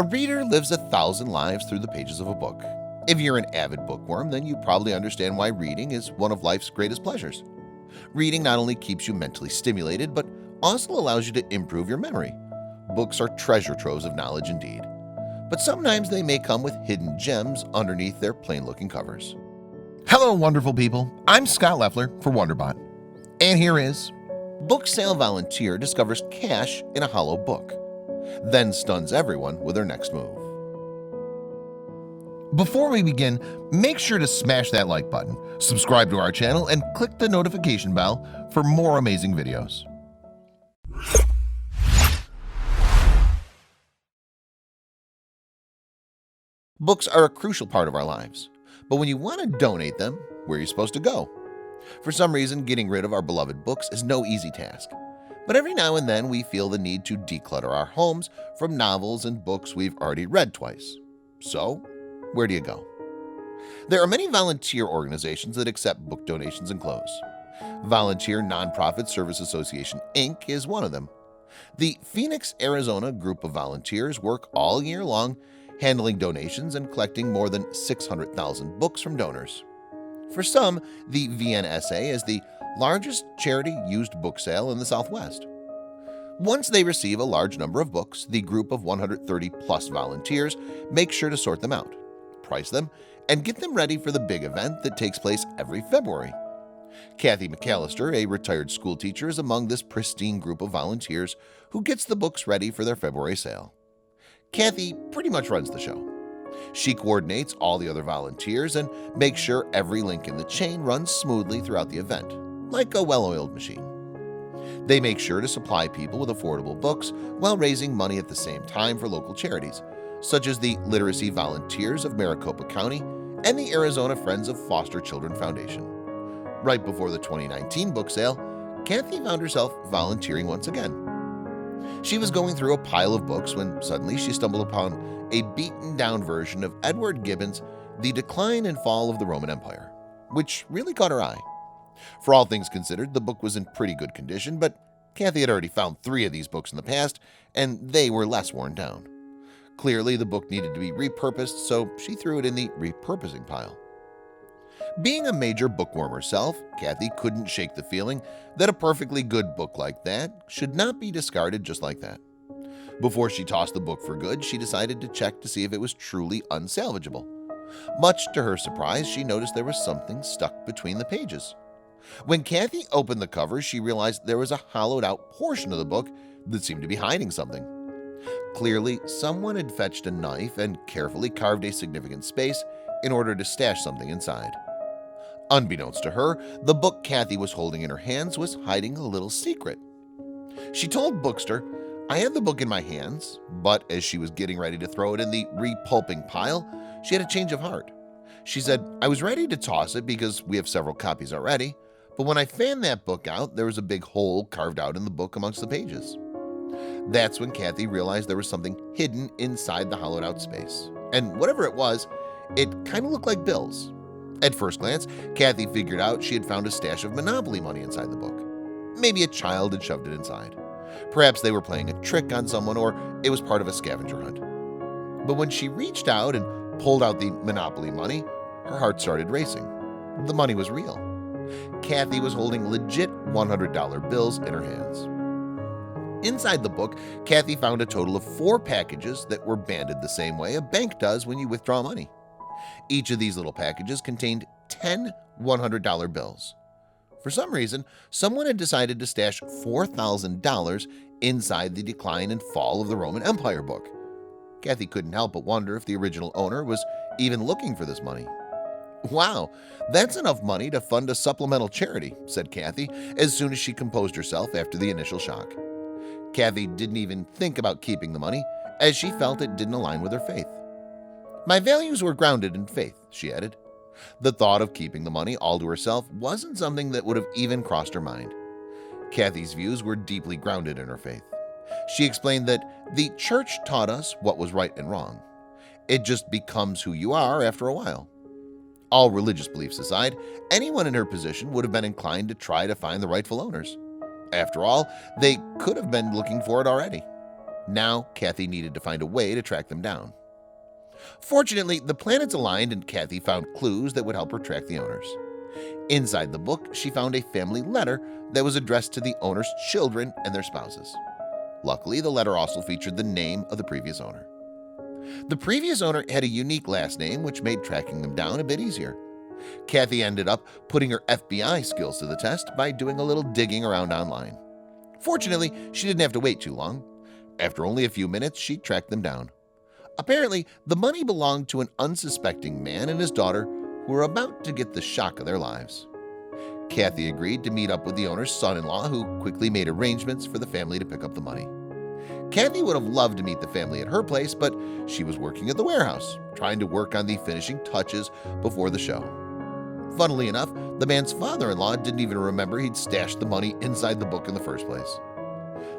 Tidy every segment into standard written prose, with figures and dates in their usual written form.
A reader lives 1,000 lives through the pages of a book. If you're an avid bookworm, then you probably understand why reading is one of life's greatest pleasures. Reading not only keeps you mentally stimulated, but also allows you to improve your memory. Books are treasure troves of knowledge indeed. But sometimes they may come with hidden gems underneath their plain-looking covers. Hello, wonderful people. I'm Scott Leffler for WonderBot. And here is book sale volunteer discovers cash in a hollow book, then stuns everyone with her next move. Before we begin, make sure to smash that like button, subscribe to our channel, and click the notification bell for more amazing videos. Books are a crucial part of our lives, but when you want to donate them, where are you supposed to go? For some reason, getting rid of our beloved books is no easy task. But every now and then we feel the need to declutter our homes from novels and books we've already read twice. So, where do you go? There are many volunteer organizations that accept book donations and clothes. Volunteer Nonprofit Service Association, Inc. is one of them. The Phoenix, Arizona group of volunteers work all year long handling donations and collecting more than 600,000 books from donors. For some, the VNSA is the largest charity used book sale in the Southwest. Once they receive a large number of books, the group of 130 plus volunteers make sure to sort them out, price them, and get them ready for the big event that takes place every February. Kathy McAllister, a retired school teacher, is among this pristine group of volunteers who gets the books ready for their February sale. Kathy pretty much runs the show. She coordinates all the other volunteers and makes sure every link in the chain runs smoothly throughout the event, like a well-oiled machine. They make sure to supply people with affordable books while raising money at the same time for local charities, such as the Literacy Volunteers of Maricopa County and the Arizona Friends of Foster Children Foundation. Right before the 2019 book sale, Kathy found herself volunteering once again. She was going through a pile of books when suddenly she stumbled upon a beaten-down version of Edward Gibbon's The Decline and Fall of the Roman Empire, which really caught her eye. For all things considered, the book was in pretty good condition, but Kathy had already found 3 of these books in the past, and they were less worn down. Clearly, the book needed to be repurposed, so she threw it in the repurposing pile. Being a major bookworm herself, Kathy couldn't shake the feeling that a perfectly good book like that should not be discarded just like that. Before she tossed the book for good, she decided to check to see if it was truly unsalvageable. Much to her surprise, she noticed there was something stuck between the pages. When Kathy opened the cover, she realized there was a hollowed-out portion of the book that seemed to be hiding something. Clearly, someone had fetched a knife and carefully carved a significant space in order to stash something inside. Unbeknownst to her, the book Kathy was holding in her hands was hiding a little secret. She told Bookster, "I had the book in my hands," but as she was getting ready to throw it in the repulping pile, she had a change of heart. She said, "I was ready to toss it because we have several copies already, but when I fanned that book out, there was a big hole carved out in the book amongst the pages." That's when Kathy realized there was something hidden inside the hollowed-out space. And whatever it was, it kind of looked like bills. At first glance, Kathy figured out she had found a stash of Monopoly money inside the book. Maybe a child had shoved it inside. Perhaps they were playing a trick on someone, or it was part of a scavenger hunt. But when she reached out and pulled out the Monopoly money, her heart started racing. The money was real. Kathy was holding legit $100 bills in her hands. Inside the book, Kathy found a total of 4 packages that were banded the same way a bank does when you withdraw money. Each of these little packages contained 10 $100 bills. For some reason, someone had decided to stash $4,000 inside the Decline and Fall of the Roman Empire book. Kathy couldn't help but wonder if the original owner was even looking for this money. "Wow, that's enough money to fund a supplemental charity," said Kathy as soon as she composed herself after the initial shock. Kathy didn't even think about keeping the money, as she felt it didn't align with her faith. "My values were grounded in faith," she added. The thought of keeping the money all to herself wasn't something that would have even crossed her mind. Kathy's views were deeply grounded in her faith. She explained that the church taught us what was right and wrong. It just becomes who you are after a while. All religious beliefs aside, anyone in her position would have been inclined to try to find the rightful owners. After all, they could have been looking for it already. Now Kathy needed to find a way to track them down. Fortunately, the planets aligned and Kathy found clues that would help her track the owners. Inside the book, she found a family letter that was addressed to the owner's children and their spouses. Luckily, the letter also featured the name of the previous owner. The previous owner had a unique last name, which made tracking them down a bit easier. Kathy ended up putting her FBI skills to the test by doing a little digging around online. Fortunately, she didn't have to wait too long. After only a few minutes, she tracked them down. Apparently, the money belonged to an unsuspecting man and his daughter who were about to get the shock of their lives. Kathy agreed to meet up with the owner's son-in-law, who quickly made arrangements for the family to pick up the money. Kathy would have loved to meet the family at her place, but she was working at the warehouse, trying to work on the finishing touches before the show. Funnily enough, the man's father-in-law didn't even remember he'd stashed the money inside the book in the first place.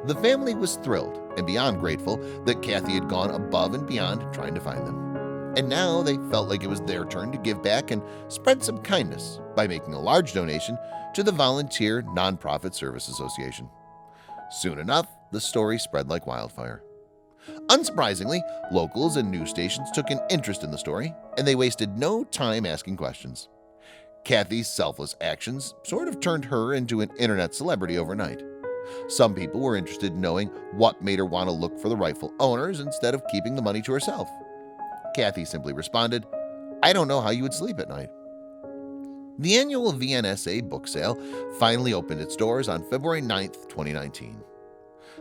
The family was thrilled and beyond grateful that Kathy had gone above and beyond trying to find them. And now they felt like it was their turn to give back and spread some kindness by making a large donation to the Volunteer Nonprofit Service Association. Soon enough, the story spread like wildfire. Unsurprisingly, locals and news stations took an interest in the story, and they wasted no time asking questions. Kathy's selfless actions sort of turned her into an internet celebrity overnight. Some people were interested in knowing what made her want to look for the rightful owners instead of keeping the money to herself. Kathy simply responded, "I don't know how you would sleep at night." The annual VNSA book sale finally opened its doors on February 9th, 2019.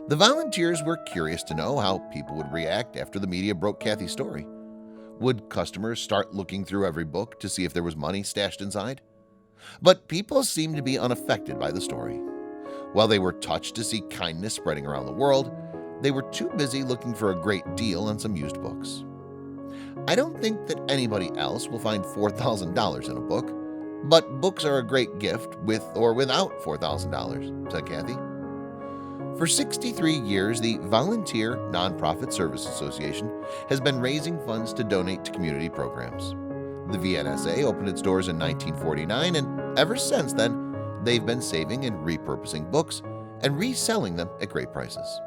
The volunteers were curious to know how people would react after the media broke Kathy's story. Would customers start looking through every book to see if there was money stashed inside? But people seemed to be unaffected by the story. While they were touched to see kindness spreading around the world, they were too busy looking for a great deal on some used books. I don't think that anybody else will find $4,000 in a book, but books are a great gift with or without $4,000, said Kathy. For 63 years, the Volunteer Nonprofit Service Association has been raising funds to donate to community programs. The VNSA opened its doors in 1949, and ever since then, they've been saving and repurposing books and reselling them at great prices.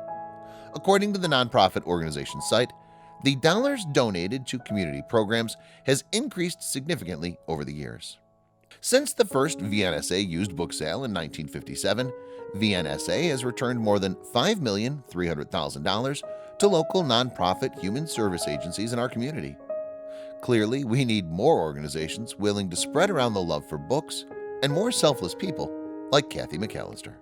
According to the nonprofit organization's site, the dollars donated to community programs has increased significantly over the years. Since the first VNSA used book sale in 1957, VNSA has returned more than $5,300,000 to local nonprofit human service agencies in our community. Clearly, we need more organizations willing to spread around the love for books and more selfless people like Kathy McAllister.